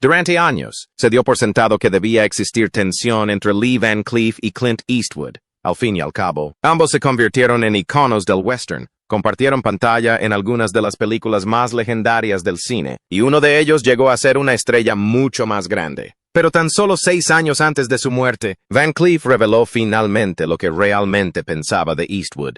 Durante años, se dio por sentado que debía existir tensión entre Lee Van Cleef y Clint Eastwood. Al fin y al cabo, ambos se convirtieron en iconos del western, compartieron pantalla en algunas de las películas más legendarias del cine, y uno de ellos llegó a ser una estrella mucho más grande. Pero tan solo 6 años antes de su muerte, Van Cleef reveló finalmente lo que realmente pensaba de Eastwood.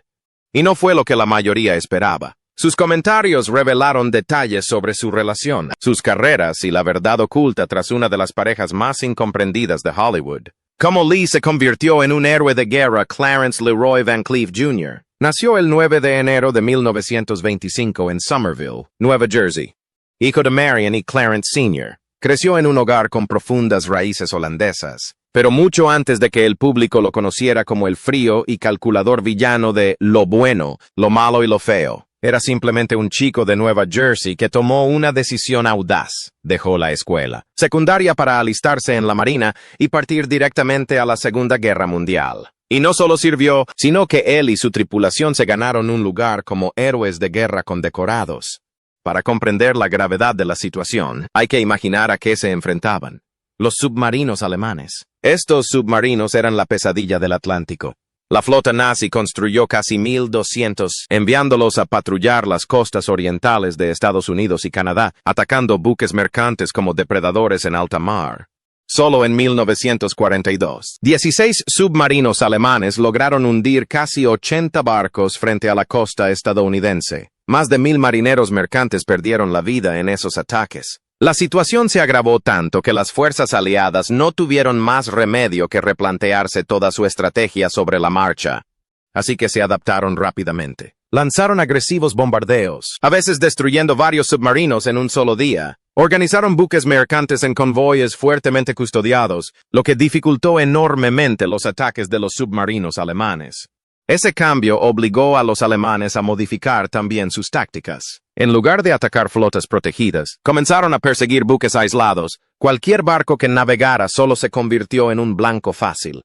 Y no fue lo que la mayoría esperaba. Sus comentarios revelaron detalles sobre su relación, sus carreras y la verdad oculta tras una de las parejas más incomprendidas de Hollywood. Cómo Lee se convirtió en un héroe de guerra. Clarence Leroy Van Cleef Jr. nació el 9 de enero de 1925 en Somerville, Nueva Jersey. Hijo de Marion y Clarence Sr., creció en un hogar con profundas raíces holandesas, pero mucho antes de que el público lo conociera como el frío y calculador villano de lo bueno, lo malo y lo feo. Era simplemente un chico de Nueva Jersey que tomó una decisión audaz. Dejó la escuela secundaria para alistarse en la Marina y partir directamente a la Segunda Guerra Mundial. Y no solo sirvió, sino que él y su tripulación se ganaron un lugar como héroes de guerra condecorados. Para comprender la gravedad de la situación, hay que imaginar a qué se enfrentaban. Los submarinos alemanes. Estos submarinos eran la pesadilla del Atlántico. La flota nazi construyó casi 1,200, enviándolos a patrullar las costas orientales de Estados Unidos y Canadá, atacando buques mercantes como depredadores en alta mar. Solo en 1942, 16 submarinos alemanes lograron hundir casi 80 barcos frente a la costa estadounidense. Más de 1,000 marineros mercantes perdieron la vida en esos ataques. La situación se agravó tanto que las fuerzas aliadas no tuvieron más remedio que replantearse toda su estrategia sobre la marcha. Así que se adaptaron rápidamente. Lanzaron agresivos bombardeos, a veces destruyendo varios submarinos en un solo día. Organizaron buques mercantes en convoyes fuertemente custodiados, lo que dificultó enormemente los ataques de los submarinos alemanes. Ese cambio obligó a los alemanes a modificar también sus tácticas. En lugar de atacar flotas protegidas, comenzaron a perseguir buques aislados. Cualquier barco que navegara solo se convirtió en un blanco fácil.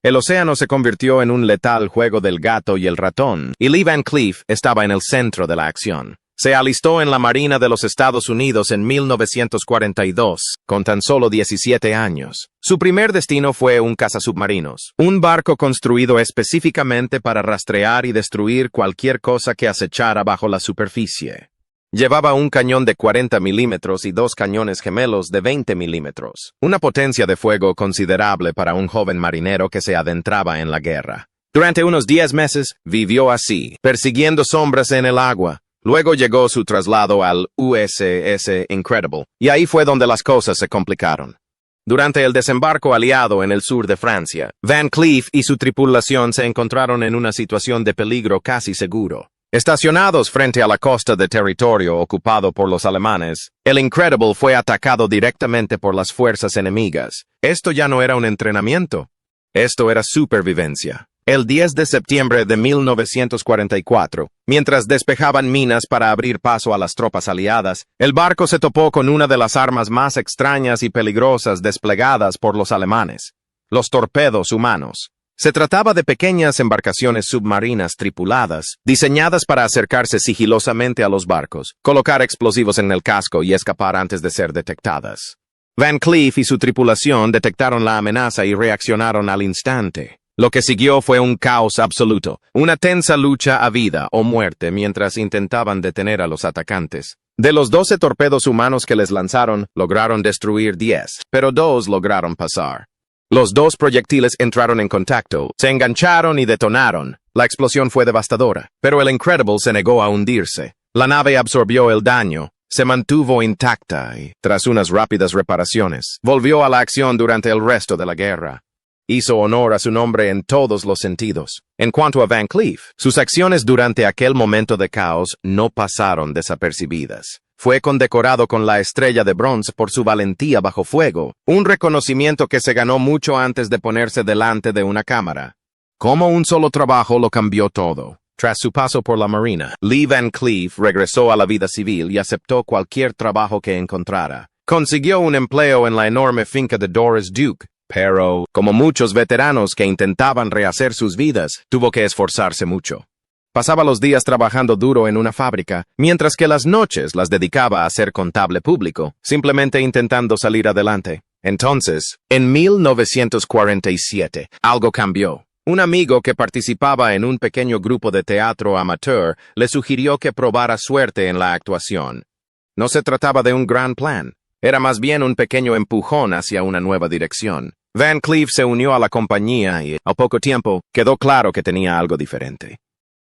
El océano se convirtió en un letal juego del gato y el ratón, y Lee Van Cleef estaba en el centro de la acción. Se alistó en la Marina de los Estados Unidos en 1942, con tan solo 17 años. Su primer destino fue un cazasubmarinos, un barco construido específicamente para rastrear y destruir cualquier cosa que acechara bajo la superficie. Llevaba un cañón de 40 milímetros y 2 cañones gemelos de 20 milímetros, una potencia de fuego considerable para un joven marinero que se adentraba en la guerra. Durante unos 10 meses, vivió así, persiguiendo sombras en el agua. Luego llegó su traslado al USS Incredible, y ahí fue donde las cosas se complicaron. Durante el desembarco aliado en el sur de Francia, Van Cleef y su tripulación se encontraron en una situación de peligro casi seguro. Estacionados frente a la costa de territorio ocupado por los alemanes, el Incredible fue atacado directamente por las fuerzas enemigas. Esto ya no era un entrenamiento. Esto era supervivencia. El 10 de septiembre de 1944, mientras despejaban minas para abrir paso a las tropas aliadas, el barco se topó con una de las armas más extrañas y peligrosas desplegadas por los alemanes: los torpedos humanos. Se trataba de pequeñas embarcaciones submarinas tripuladas, diseñadas para acercarse sigilosamente a los barcos, colocar explosivos en el casco y escapar antes de ser detectadas. Van Cleef y su tripulación detectaron la amenaza y reaccionaron al instante. Lo que siguió fue un caos absoluto, una tensa lucha a vida o muerte mientras intentaban detener a los atacantes. De los 12 torpedos humanos que les lanzaron, lograron destruir 10, pero 2 lograron pasar. Los 2 proyectiles entraron en contacto, se engancharon y detonaron. La explosión fue devastadora, pero el Incredible se negó a hundirse. La nave absorbió el daño, se mantuvo intacta y, tras unas rápidas reparaciones, volvió a la acción durante el resto de la guerra. Hizo honor a su nombre en todos los sentidos. En cuanto a Van Cleef, sus acciones durante aquel momento de caos no pasaron desapercibidas. Fue condecorado con la Estrella de Bronce por su valentía bajo fuego, un reconocimiento que se ganó mucho antes de ponerse delante de una cámara. Como un solo trabajo lo cambió todo. Tras su paso por la Marina, Lee Van Cleef regresó a la vida civil y aceptó cualquier trabajo que encontrara. Consiguió un empleo en la enorme finca de Doris Duke, pero, como muchos veteranos que intentaban rehacer sus vidas, tuvo que esforzarse mucho. Pasaba los días trabajando duro en una fábrica, mientras que las noches las dedicaba a ser contable público, simplemente intentando salir adelante. Entonces, en 1947, algo cambió. Un amigo que participaba en un pequeño grupo de teatro amateur le sugirió que probara suerte en la actuación. No se trataba de un gran plan, era más bien un pequeño empujón hacia una nueva dirección. Van Cleef se unió a la compañía y, al poco tiempo, quedó claro que tenía algo diferente.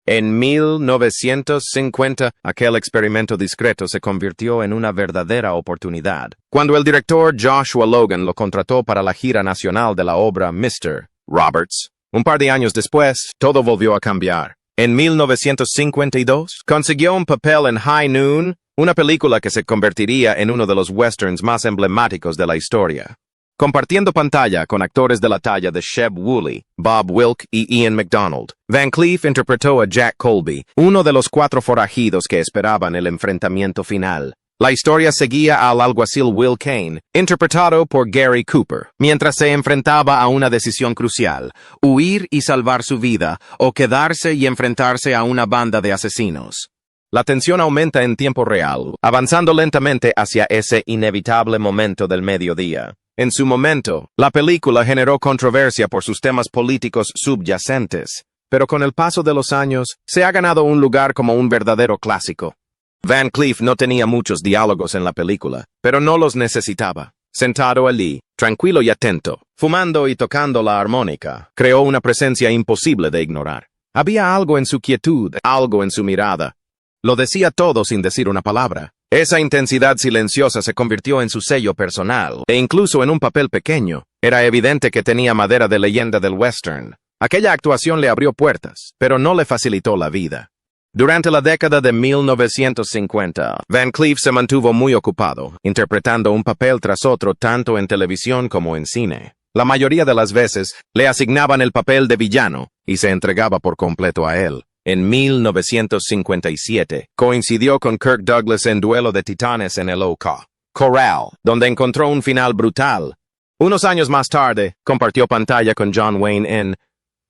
En 1950, aquel experimento discreto se convirtió en una verdadera oportunidad. Cuando el director Joshua Logan lo contrató para la gira nacional de la obra Mr. Roberts, un par de años después, todo volvió a cambiar. En 1952, consiguió un papel en High Noon, una película que se convertiría en uno de los westerns más emblemáticos de la historia. Compartiendo pantalla con actores de la talla de Sheb Wooley, Bob Wilk y Ian McDonald, Van Cleef interpretó a Jack Colby, uno de los 4 forajidos que esperaban el enfrentamiento final. La historia seguía al alguacil Will Kane, interpretado por Gary Cooper, mientras se enfrentaba a una decisión crucial: huir y salvar su vida, o quedarse y enfrentarse a una banda de asesinos. La tensión aumenta en tiempo real, avanzando lentamente hacia ese inevitable momento del mediodía. En su momento, la película generó controversia por sus temas políticos subyacentes, pero con el paso de los años, se ha ganado un lugar como un verdadero clásico. Van Cleef no tenía muchos diálogos en la película, pero no los necesitaba. Sentado allí, tranquilo y atento, fumando y tocando la armónica, creó una presencia imposible de ignorar. Había algo en su quietud, algo en su mirada. Lo decía todo sin decir una palabra. Esa intensidad silenciosa se convirtió en su sello personal, e incluso en un papel pequeño, era evidente que tenía madera de leyenda del western. Aquella actuación le abrió puertas, pero no le facilitó la vida. Durante la década de 1950, Van Cleef se mantuvo muy ocupado, interpretando un papel tras otro tanto en televisión como en cine. La mayoría de las veces, le asignaban el papel de villano, y se entregaba por completo a él. En 1957, coincidió con Kirk Douglas en Duelo de Titanes en el OK Corral, donde encontró un final brutal. Unos años más tarde, compartió pantalla con John Wayne en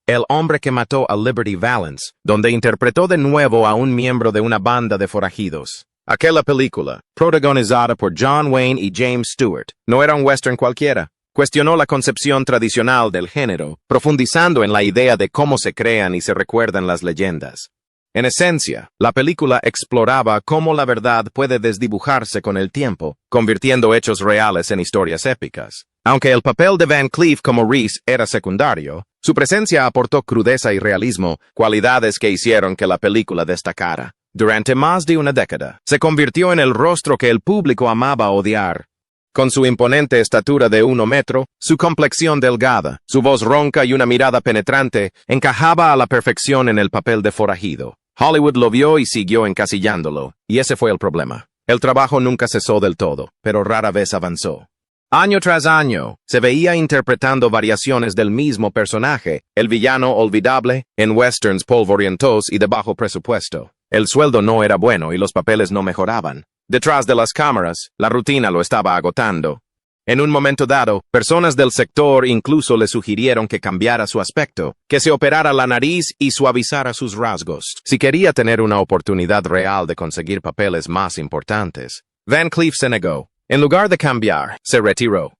El hombre que mató a Liberty Valance, donde interpretó de nuevo a un miembro de una banda de forajidos. Aquella película, protagonizada por John Wayne y James Stewart, no era un western cualquiera. Cuestionó la concepción tradicional del género, profundizando en la idea de cómo se crean y se recuerdan las leyendas. En esencia, la película exploraba cómo la verdad puede desdibujarse con el tiempo, convirtiendo hechos reales en historias épicas. Aunque el papel de Van Cleef como Reese era secundario, su presencia aportó crudeza y realismo, cualidades que hicieron que la película destacara. Durante más de una década, se convirtió en el rostro que el público amaba odiar. Con su imponente estatura de 1 metro, su complexión delgada, su voz ronca y una mirada penetrante, encajaba a la perfección en el papel de forajido. Hollywood lo vio y siguió encasillándolo, y ese fue el problema. El trabajo nunca cesó del todo, pero rara vez avanzó. Año tras año, se veía interpretando variaciones del mismo personaje, el villano olvidable, en westerns polvorientos y de bajo presupuesto. El sueldo no era bueno y los papeles no mejoraban. Detrás de las cámaras, la rutina lo estaba agotando. En un momento dado, personas del sector incluso le sugirieron que cambiara su aspecto, que se operara la nariz y suavizara sus rasgos, si quería tener una oportunidad real de conseguir papeles más importantes. Van Cleef se negó. En lugar de cambiar, se retiró.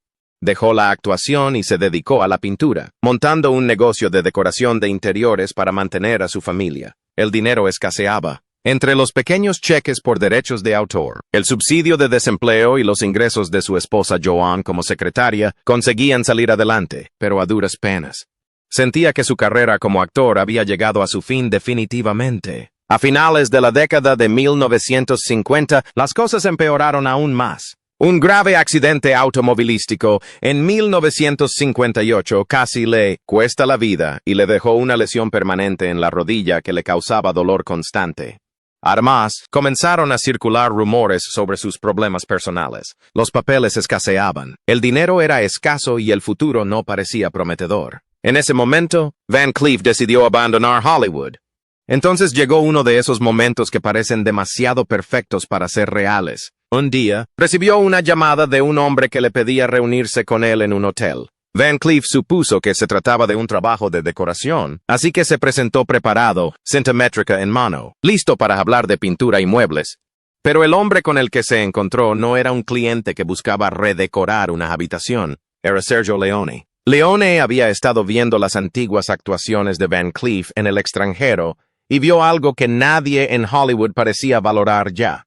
Dejó la actuación y se dedicó a la pintura, montando un negocio de decoración de interiores para mantener a su familia. El dinero escaseaba. Entre los pequeños cheques por derechos de autor, el subsidio de desempleo y los ingresos de su esposa Joan como secretaria, conseguían salir adelante, pero a duras penas. Sentía que su carrera como actor había llegado a su fin definitivamente. A finales de la década de 1950, las cosas empeoraron aún más. Un grave accidente automovilístico en 1958 casi le cuesta la vida y le dejó una lesión permanente en la rodilla que le causaba dolor constante. Además, comenzaron a circular rumores sobre sus problemas personales. Los papeles escaseaban, el dinero era escaso y el futuro no parecía prometedor. En ese momento, Van Cleef decidió abandonar Hollywood. Entonces llegó uno de esos momentos que parecen demasiado perfectos para ser reales. Un día, recibió una llamada de un hombre que le pedía reunirse con él en un hotel. Van Cleef supuso que se trataba de un trabajo de decoración, así que se presentó preparado, cinta métrica en mano, listo para hablar de pintura y muebles. Pero el hombre con el que se encontró no era un cliente que buscaba redecorar una habitación, era Sergio Leone. Leone había estado viendo las antiguas actuaciones de Van Cleef en el extranjero y vio algo que nadie en Hollywood parecía valorar ya.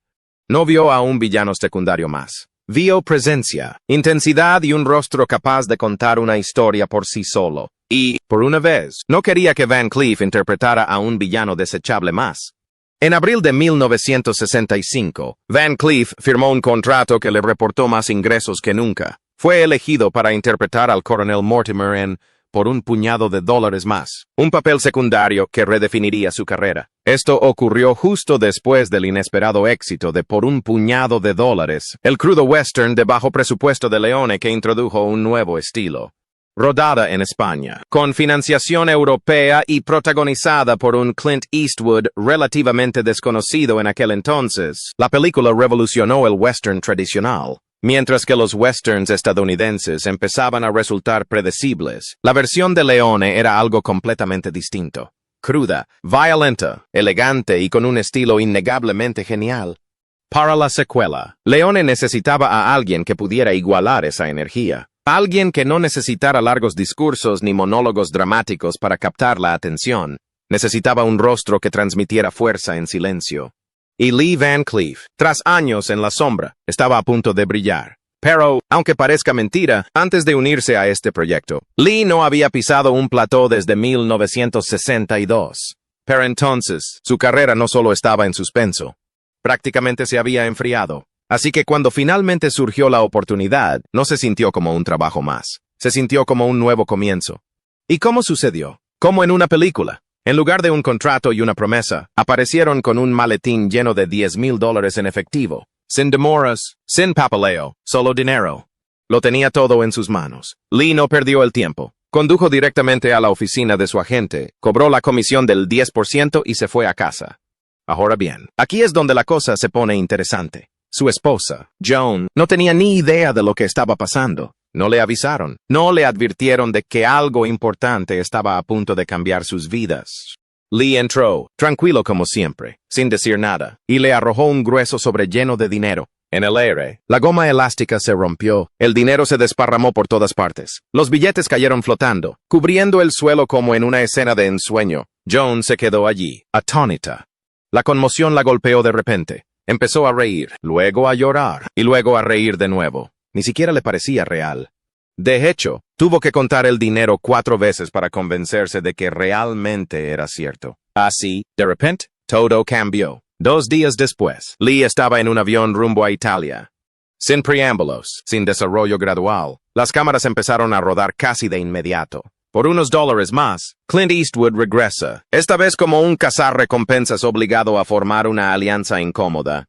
No vio a un villano secundario más. Vio presencia, intensidad y un rostro capaz de contar una historia por sí solo. Y, por una vez, no quería que Van Cleef interpretara a un villano desechable más. En abril de 1965, Van Cleef firmó un contrato que le reportó más ingresos que nunca. Fue elegido para interpretar al coronel Mortimer en Por un puñado de dólares más, un papel secundario que redefiniría su carrera. Esto ocurrió justo después del inesperado éxito de Por un puñado de dólares, el crudo western de bajo presupuesto de Leone que introdujo un nuevo estilo. Rodada en España, con financiación europea y protagonizada por un Clint Eastwood relativamente desconocido en aquel entonces, la película revolucionó el western tradicional. Mientras que los westerns estadounidenses empezaban a resultar predecibles, la versión de Leone era algo completamente distinto. Cruda, violenta, elegante y con un estilo innegablemente genial. Para la secuela, Leone necesitaba a alguien que pudiera igualar esa energía. Alguien que no necesitara largos discursos ni monólogos dramáticos para captar la atención. Necesitaba un rostro que transmitiera fuerza en silencio. Y Lee Van Cleef, tras años en la sombra, estaba a punto de brillar. Pero, aunque parezca mentira, antes de unirse a este proyecto, Lee no había pisado un plató desde 1962. Pero entonces, su carrera no solo estaba en suspenso, prácticamente se había enfriado. Así que cuando finalmente surgió la oportunidad, no se sintió como un trabajo más. Se sintió como un nuevo comienzo. ¿Y cómo sucedió? Como en una película. En lugar de un contrato y una promesa, aparecieron con un maletín lleno de $10,000 en efectivo. Sin demoras, sin papeleo, solo dinero. Lo tenía todo en sus manos. Lee no perdió el tiempo. Condujo directamente a la oficina de su agente, cobró la comisión del 10% y se fue a casa. Ahora bien, aquí es donde la cosa se pone interesante. Su esposa, Joan, no tenía ni idea de lo que estaba pasando. No le avisaron, no le advirtieron de que algo importante estaba a punto de cambiar sus vidas. Lee entró, tranquilo como siempre, sin decir nada, y le arrojó un grueso sobre lleno de dinero. En el aire, la goma elástica se rompió, el dinero se desparramó por todas partes. Los billetes cayeron flotando, cubriendo el suelo como en una escena de ensueño. Joan se quedó allí, atónita. La conmoción la golpeó de repente. Empezó a reír, luego a llorar, y luego a reír de nuevo. Ni siquiera le parecía real. De hecho, tuvo que contar el dinero 4 veces para convencerse de que realmente era cierto. Así, de repente, todo cambió. 2 días después, Lee estaba en un avión rumbo a Italia. Sin preámbulos, sin desarrollo gradual, las cámaras empezaron a rodar casi de inmediato. Por unos dólares más, Clint Eastwood regresa, esta vez como un cazarrecompensas obligado a formar una alianza incómoda.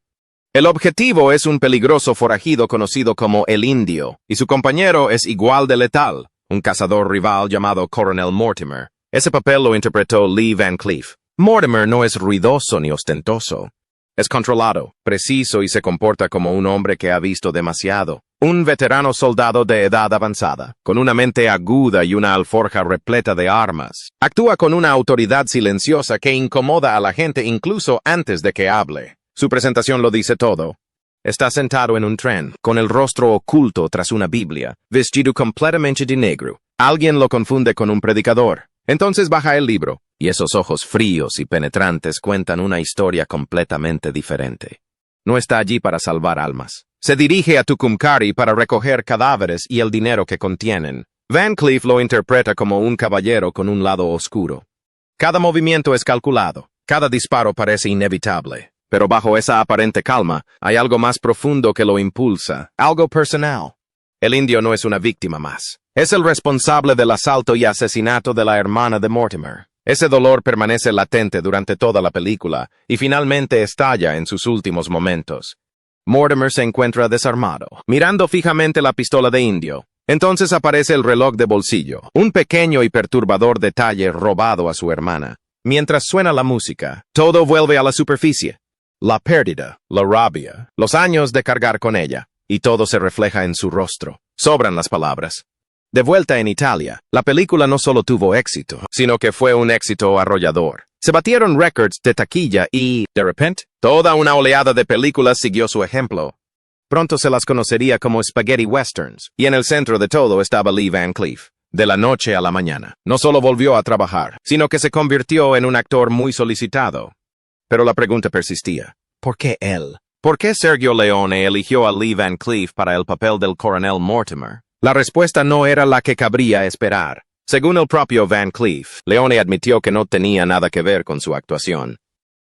El objetivo es un peligroso forajido conocido como el Indio, y su compañero es igual de letal, un cazador rival llamado Coronel Mortimer. Ese papel lo interpretó Lee Van Cleef. Mortimer no es ruidoso ni ostentoso. Es controlado, preciso y se comporta como un hombre que ha visto demasiado. Un veterano soldado de edad avanzada, con una mente aguda y una alforja repleta de armas. Actúa con una autoridad silenciosa que incomoda a la gente incluso antes de que hable. Su presentación lo dice todo. Está sentado en un tren, con el rostro oculto tras una Biblia, vestido completamente de negro. Alguien lo confunde con un predicador. Entonces baja el libro, y esos ojos fríos y penetrantes cuentan una historia completamente diferente. No está allí para salvar almas. Se dirige a Tucumcari para recoger cadáveres y el dinero que contienen. Van Cleef lo interpreta como un caballero con un lado oscuro. Cada movimiento es calculado, cada disparo parece inevitable. Pero bajo esa aparente calma, hay algo más profundo que lo impulsa, algo personal. El indio no es una víctima más. Es el responsable del asalto y asesinato de la hermana de Mortimer. Ese dolor permanece latente durante toda la película, y finalmente estalla en sus últimos momentos. Mortimer se encuentra desarmado, mirando fijamente la pistola de indio. Entonces aparece el reloj de bolsillo, un pequeño y perturbador detalle robado a su hermana. Mientras suena la música, todo vuelve a la superficie. La pérdida, la rabia, los años de cargar con ella, y todo se refleja en su rostro. Sobran las palabras. De vuelta en Italia, la película no solo tuvo éxito, sino que fue un éxito arrollador. Se batieron récords de taquilla y, de repente, toda una oleada de películas siguió su ejemplo. Pronto se las conocería como spaghetti westerns, y en el centro de todo estaba Lee Van Cleef. De la noche a la mañana, no solo volvió a trabajar, sino que se convirtió en un actor muy solicitado. Pero la pregunta persistía. ¿Por qué él? ¿Por qué Sergio Leone eligió a Lee Van Cleef para el papel del coronel Mortimer? La respuesta no era la que cabría esperar. Según el propio Van Cleef, Leone admitió que no tenía nada que ver con su actuación.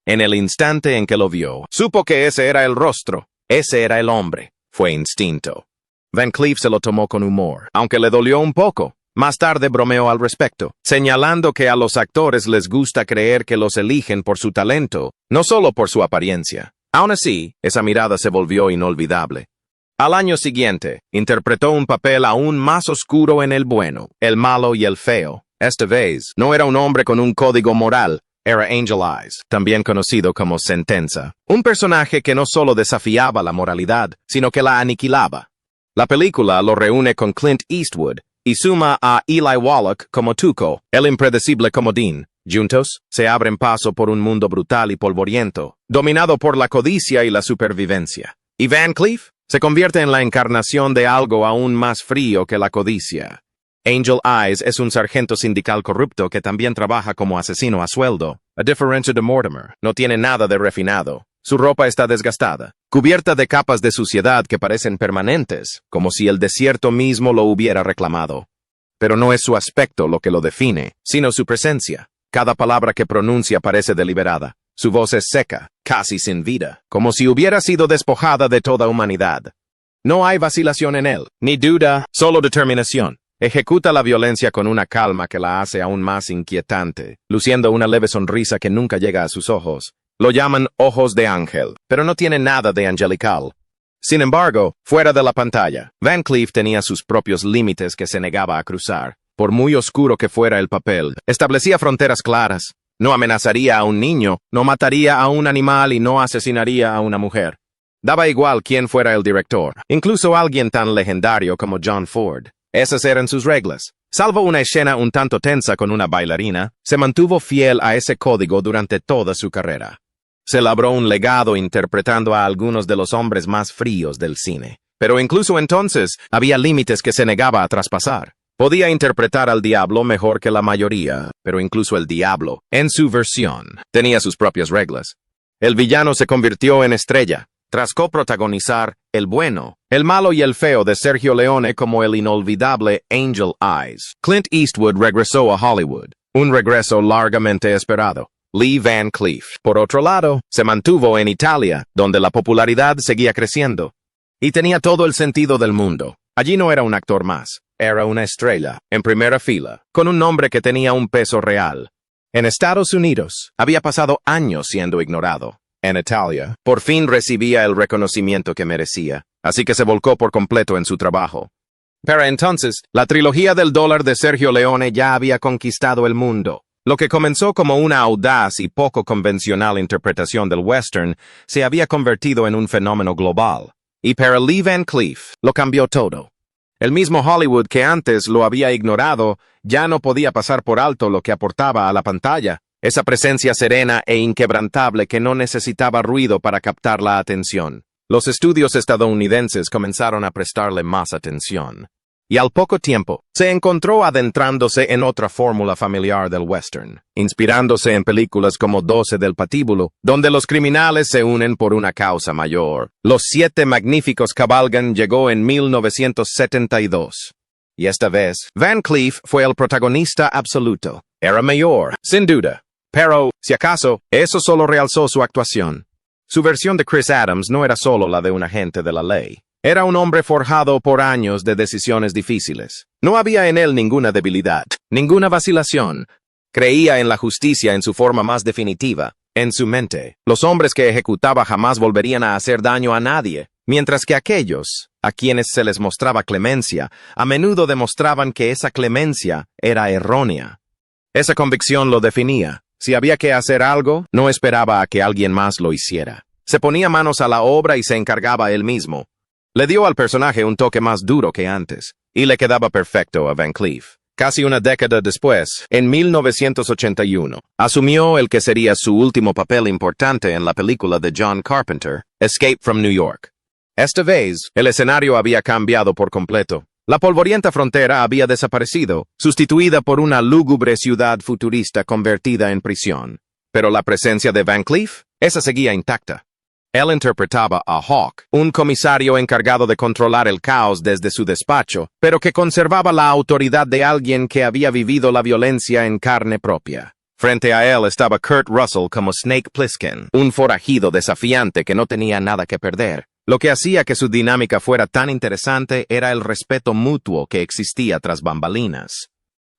En el instante en que lo vio, supo que ese era el rostro, ese era el hombre. Fue instinto. Van Cleef se lo tomó con humor, aunque le dolió un poco. Más tarde bromeó al respecto, señalando que a los actores les gusta creer que los eligen por su talento, no solo por su apariencia. Aún así, esa mirada se volvió inolvidable. Al año siguiente, interpretó un papel aún más oscuro en el bueno, el malo y el feo. Esta vez, no era un hombre con un código moral, era Angel Eyes, también conocido como Sentenza. Un personaje que no solo desafiaba la moralidad, sino que la aniquilaba. La película lo reúne con Clint Eastwood, y suma a Eli Wallach como Tuco, el impredecible comodín. Juntos, se abren paso por un mundo brutal y polvoriento, dominado por la codicia y la supervivencia. ¿Y Van Cleef? Se convierte en la encarnación de algo aún más frío que la codicia. Angel Eyes es un sargento sindical corrupto que también trabaja como asesino a sueldo. A diferencia de Mortimer, no tiene nada de refinado. Su ropa está desgastada, cubierta de capas de suciedad que parecen permanentes, como si el desierto mismo lo hubiera reclamado. Pero no es su aspecto lo que lo define, sino su presencia. Cada palabra que pronuncia parece deliberada. Su voz es seca, casi sin vida, como si hubiera sido despojada de toda humanidad. No hay vacilación en él, ni duda, solo determinación. Ejecuta la violencia con una calma que la hace aún más inquietante, luciendo una leve sonrisa que nunca llega a sus ojos. Lo llaman ojos de ángel, pero no tiene nada de angelical. Sin embargo, fuera de la pantalla, Van Cleef tenía sus propios límites que se negaba a cruzar. Por muy oscuro que fuera el papel, establecía fronteras claras. No amenazaría a un niño, no mataría a un animal y no asesinaría a una mujer. Daba igual quién fuera el director, incluso alguien tan legendario como John Ford. Esas eran sus reglas. Salvo una escena un tanto tensa con una bailarina, se mantuvo fiel a ese código durante toda su carrera. Se labró un legado interpretando a algunos de los hombres más fríos del cine. Pero incluso entonces, había límites que se negaba a traspasar. Podía interpretar al diablo mejor que la mayoría, pero incluso el diablo, en su versión, tenía sus propias reglas. El villano se convirtió en estrella, tras coprotagonizar El bueno, el malo y el feo de Sergio Leone como el inolvidable Angel Eyes. Clint Eastwood regresó a Hollywood, un regreso largamente esperado. Lee Van Cleef, por otro lado, se mantuvo en Italia, donde la popularidad seguía creciendo. Y tenía todo el sentido del mundo. Allí no era un actor más, era una estrella, en primera fila, con un nombre que tenía un peso real. En Estados Unidos, había pasado años siendo ignorado. En Italia, por fin recibía el reconocimiento que merecía, así que se volcó por completo en su trabajo. Para entonces, la trilogía del dólar de Sergio Leone ya había conquistado el mundo. Lo que comenzó como una audaz y poco convencional interpretación del western se había convertido en un fenómeno global. Y para Lee Van Cleef, lo cambió todo. El mismo Hollywood que antes lo había ignorado, ya no podía pasar por alto lo que aportaba a la pantalla, esa presencia serena e inquebrantable que no necesitaba ruido para captar la atención. Los estudios estadounidenses comenzaron a prestarle más atención. Y al poco tiempo, se encontró adentrándose en otra fórmula familiar del western, inspirándose en películas como 12 del Patíbulo, donde los criminales se unen por una causa mayor. Los 7 magníficos cabalgan llegó en 1972. Y esta vez, Van Cleef fue el protagonista absoluto. Era mayor, sin duda. Pero, si acaso, eso solo realzó su actuación. Su versión de Chris Adams no era solo la de un agente de la ley. Era un hombre forjado por años de decisiones difíciles. No había en él ninguna debilidad, ninguna vacilación. Creía en la justicia en su forma más definitiva. En su mente, los hombres que ejecutaba jamás volverían a hacer daño a nadie, mientras que aquellos, a quienes se les mostraba clemencia, a menudo demostraban que esa clemencia era errónea. Esa convicción lo definía. Si había que hacer algo, no esperaba a que alguien más lo hiciera. Se ponía manos a la obra y se encargaba él mismo. Le dio al personaje un toque más duro que antes. y le quedaba perfecto a Van Cleef. Casi una década después, en 1981, asumió el que sería su último papel importante en la película de John Carpenter, Escape from New York. Esta vez, el escenario había cambiado por completo. La polvorienta frontera había desaparecido, sustituida por una lúgubre ciudad futurista convertida en prisión. Pero la presencia de Van Cleef, esa seguía intacta. Él interpretaba a Hawk, un comisario encargado de controlar el caos desde su despacho, pero que conservaba la autoridad de alguien que había vivido la violencia en carne propia. Frente a él estaba Kurt Russell como Snake Plissken, un forajido desafiante que no tenía nada que perder. Lo que hacía que su dinámica fuera tan interesante era el respeto mutuo que existía tras bambalinas.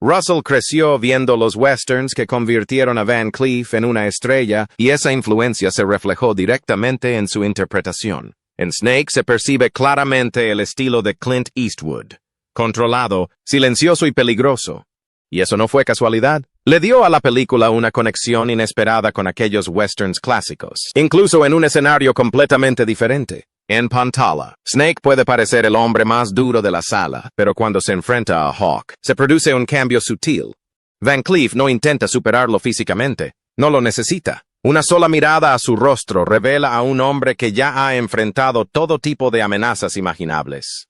Russell creció viendo los westerns que convirtieron a Van Cleef en una estrella y esa influencia se reflejó directamente en su interpretación. En Snake se percibe claramente el estilo de Clint Eastwood. Controlado, silencioso y peligroso. Y eso no fue casualidad. Le dio a la película una conexión inesperada con aquellos westerns clásicos, incluso en un escenario completamente diferente. En pantalla, Snake puede parecer el hombre más duro de la sala, pero cuando se enfrenta a Hawk, se produce un cambio sutil. Van Cleef no intenta superarlo físicamente, no lo necesita. Una sola mirada a su rostro revela a un hombre que ya ha enfrentado todo tipo de amenazas imaginables.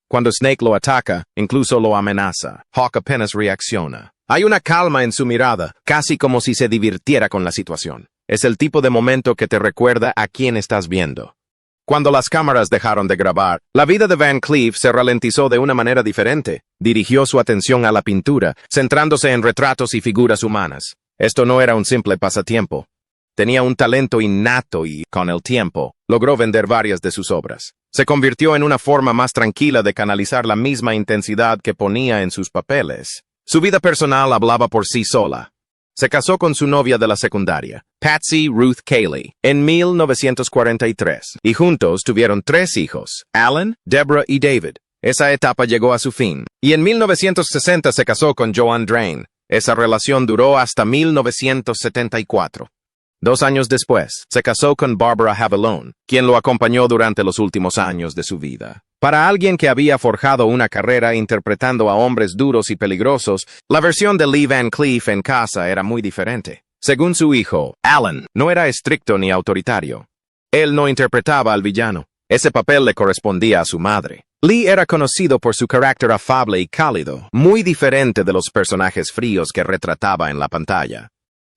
Cuando Snake lo ataca, incluso lo amenaza, Hawk apenas reacciona. Hay una calma en su mirada, casi como si se divirtiera con la situación. Es el tipo de momento que te recuerda a quién estás viendo. Cuando las cámaras dejaron de grabar, la vida de Van Cleef se ralentizó de una manera diferente. Dirigió su atención a la pintura, centrándose en retratos y figuras humanas. Esto no era un simple pasatiempo. Tenía un talento innato y, con el tiempo, logró vender varias de sus obras. Se convirtió en una forma más tranquila de canalizar la misma intensidad que ponía en sus papeles. Su vida personal hablaba por sí sola. Se casó con su novia de la secundaria, Patsy Ruth Cayley, en 1943, y juntos tuvieron 3 hijos, Alan, Deborah y David. Esa etapa llegó a su fin, y en 1960 se casó con Joan Drain. Esa relación duró hasta 1974. 2 años después, se casó con Barbara Havilone, quien lo acompañó durante los últimos años de su vida. Para alguien que había forjado una carrera interpretando a hombres duros y peligrosos, la versión de Lee Van Cleef en casa era muy diferente. Según su hijo, Alan, no era estricto ni autoritario. Él no interpretaba al villano. Ese papel le correspondía a su madre. Lee era conocido por su carácter afable y cálido, muy diferente de los personajes fríos que retrataba en la pantalla.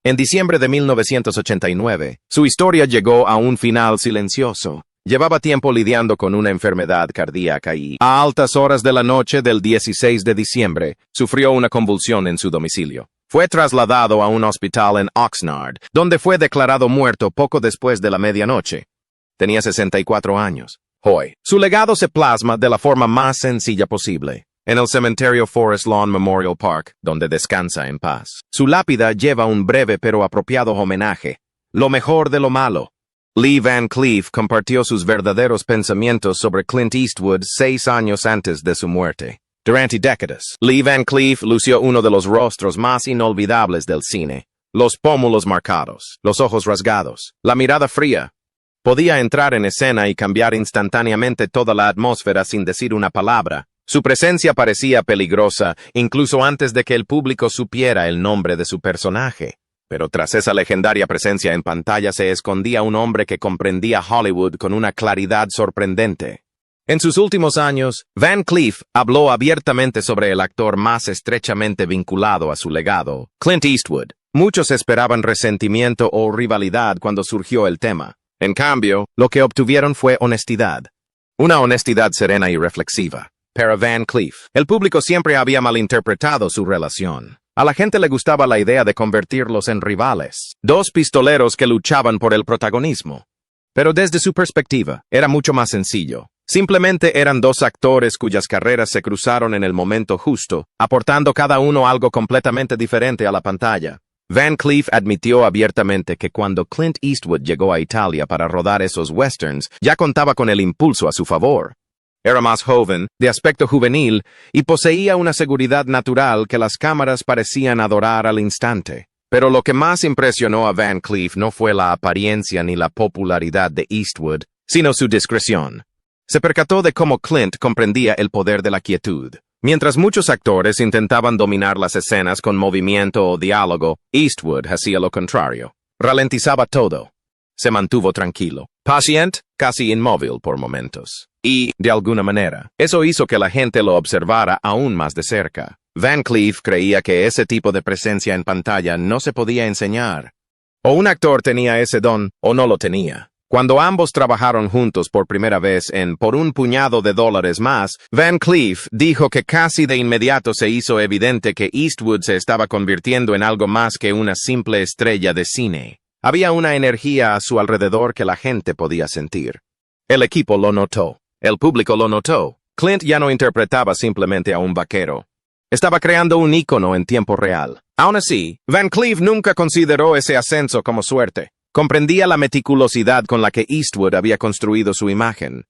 En diciembre de 1989, su historia llegó a un final silencioso. Llevaba tiempo lidiando con una enfermedad cardíaca y, a altas horas de la noche del 16 de diciembre, sufrió una convulsión en su domicilio. Fue trasladado a un hospital en Oxnard, donde fue declarado muerto poco después de la medianoche. Tenía 64 años. Hoy, su legado se plasma de la forma más sencilla posible, en el cementerio Forest Lawn Memorial Park, donde descansa en paz. Su lápida lleva un breve pero apropiado homenaje, lo mejor de lo malo. Lee Van Cleef compartió sus verdaderos pensamientos sobre Clint Eastwood 6 años antes de su muerte. Durante décadas, Lee Van Cleef lució uno de los rostros más inolvidables del cine. Los pómulos marcados, los ojos rasgados, la mirada fría. Podía entrar en escena y cambiar instantáneamente toda la atmósfera sin decir una palabra. Su presencia parecía peligrosa, incluso antes de que el público supiera el nombre de su personaje. Pero tras esa legendaria presencia en pantalla se escondía un hombre que comprendía Hollywood con una claridad sorprendente. En sus últimos años, Van Cleef habló abiertamente sobre el actor más estrechamente vinculado a su legado, Clint Eastwood. Muchos esperaban resentimiento o rivalidad cuando surgió el tema. En cambio, lo que obtuvieron fue honestidad. Una honestidad serena y reflexiva. Para Van Cleef, el público siempre había malinterpretado su relación. A la gente le gustaba la idea de convertirlos en rivales, 2 pistoleros que luchaban por el protagonismo. Pero desde su perspectiva, era mucho más sencillo. Simplemente eran 2 actores cuyas carreras se cruzaron en el momento justo, aportando cada uno algo completamente diferente a la pantalla. Van Cleef admitió abiertamente que cuando Clint Eastwood llegó a Italia para rodar esos westerns, ya contaba con el impulso a su favor. Era más joven, de aspecto juvenil, y poseía una seguridad natural que las cámaras parecían adorar al instante. Pero lo que más impresionó a Van Cleef no fue la apariencia ni la popularidad de Eastwood, sino su discreción. Se percató de cómo Clint comprendía el poder de la quietud. Mientras muchos actores intentaban dominar las escenas con movimiento o diálogo, Eastwood hacía lo contrario. Ralentizaba todo. Se mantuvo tranquilo, paciente, casi inmóvil por momentos. Y, de alguna manera, eso hizo que la gente lo observara aún más de cerca. Van Cleef creía que ese tipo de presencia en pantalla no se podía enseñar. O un actor tenía ese don, o no lo tenía. Cuando ambos trabajaron juntos por primera vez en Por un puñado de dólares más, Van Cleef dijo que casi de inmediato se hizo evidente que Eastwood se estaba convirtiendo en algo más que una simple estrella de cine. Había una energía a su alrededor que la gente podía sentir. El equipo lo notó. El público lo notó. Clint ya no interpretaba simplemente a un vaquero. Estaba creando un ícono en tiempo real. Aún así, Van Cleef nunca consideró ese ascenso como suerte. Comprendía la meticulosidad con la que Eastwood había construido su imagen.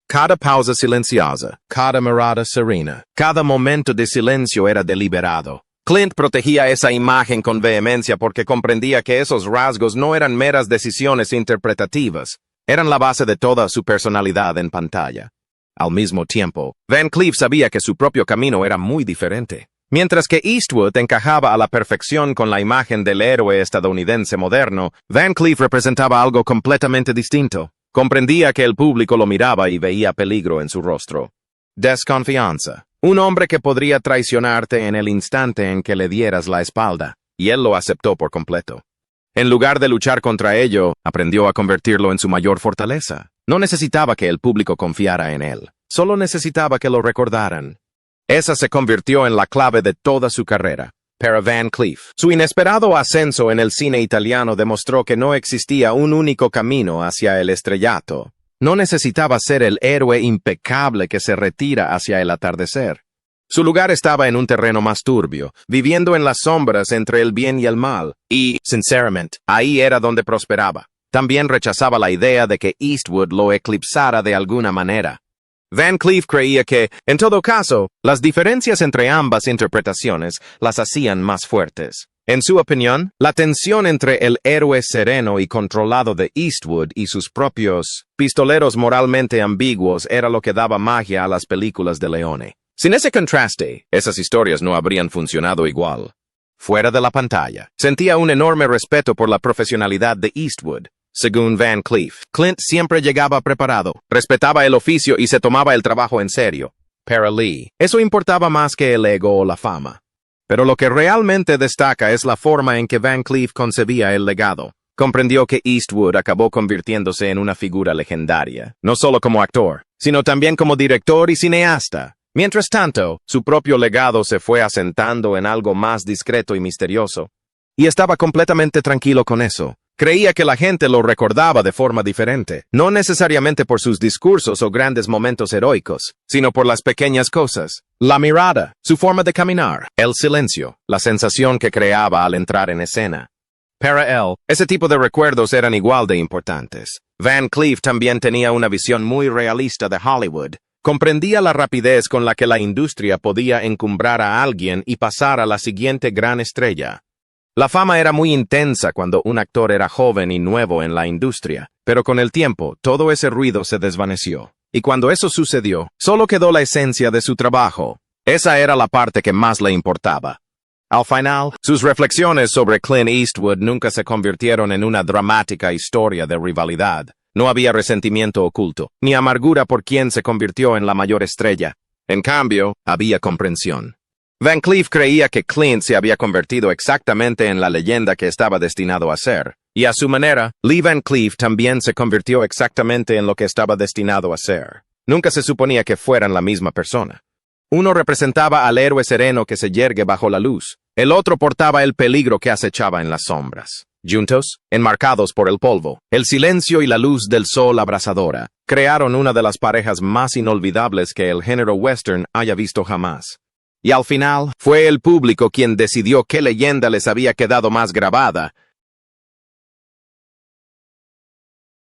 Cada pausa silenciosa, cada mirada serena, cada momento de silencio era deliberado. Clint protegía esa imagen con vehemencia porque comprendía que esos rasgos no eran meras decisiones interpretativas, eran la base de toda su personalidad en pantalla. Al mismo tiempo, Van Cleef sabía que su propio camino era muy diferente. Mientras que Eastwood encajaba a la perfección con la imagen del héroe estadounidense moderno, Van Cleef representaba algo completamente distinto. Comprendía que el público lo miraba y veía peligro en su rostro. Desconfianza. Un hombre que podría traicionarte en el instante en que le dieras la espalda, y él lo aceptó por completo. En lugar de luchar contra ello, aprendió a convertirlo en su mayor fortaleza. No necesitaba que el público confiara en él, solo necesitaba que lo recordaran. Esa se convirtió en la clave de toda su carrera. Para Van Cleef, su inesperado ascenso en el cine italiano demostró que no existía un único camino hacia el estrellato. No necesitaba ser el héroe impecable que se retira hacia el atardecer. Su lugar estaba en un terreno más turbio, viviendo en las sombras entre el bien y el mal, y, sinceramente, ahí era donde prosperaba. También rechazaba la idea de que Eastwood lo eclipsara de alguna manera. Van Cleef creía que, en todo caso, las diferencias entre ambas interpretaciones las hacían más fuertes. En su opinión, la tensión entre el héroe sereno y controlado de Eastwood y sus propios pistoleros moralmente ambiguos era lo que daba magia a las películas de Leone. Sin ese contraste, esas historias no habrían funcionado igual. Fuera de la pantalla, sentía un enorme respeto por la profesionalidad de Eastwood. Según Van Cleef, Clint siempre llegaba preparado, respetaba el oficio y se tomaba el trabajo en serio. Para Lee, eso importaba más que el ego o la fama. Pero lo que realmente destaca es la forma en que Van Cleef concebía el legado. Comprendió que Eastwood acabó convirtiéndose en una figura legendaria, no solo como actor, sino también como director y cineasta. Mientras tanto, su propio legado se fue asentando en algo más discreto y misterioso. Y estaba completamente tranquilo con eso. Creía que la gente lo recordaba de forma diferente, no necesariamente por sus discursos o grandes momentos heroicos, sino por las pequeñas cosas. La mirada, su forma de caminar, el silencio, la sensación que creaba al entrar en escena. Para él, ese tipo de recuerdos eran igual de importantes. Van Cleef también tenía una visión muy realista de Hollywood. Comprendía la rapidez con la que la industria podía encumbrar a alguien y pasar a la siguiente gran estrella. La fama era muy intensa cuando un actor era joven y nuevo en la industria, pero con el tiempo todo ese ruido se desvaneció. Y cuando eso sucedió, solo quedó la esencia de su trabajo. Esa era la parte que más le importaba. Al final, sus reflexiones sobre Clint Eastwood nunca se convirtieron en una dramática historia de rivalidad. No había resentimiento oculto, ni amargura por quien se convirtió en la mayor estrella. En cambio, había comprensión. Van Cleef creía que Clint se había convertido exactamente en la leyenda que estaba destinado a ser. Y a su manera, Lee Van Cleef también se convirtió exactamente en lo que estaba destinado a ser. Nunca se suponía que fueran la misma persona. Uno representaba al héroe sereno que se yergue bajo la luz. El otro portaba el peligro que acechaba en las sombras. Juntos, enmarcados por el polvo, el silencio y la luz del sol abrasadora, crearon una de las parejas más inolvidables que el género western haya visto jamás. Y al final, fue el público quien decidió qué leyenda les había quedado más grabada,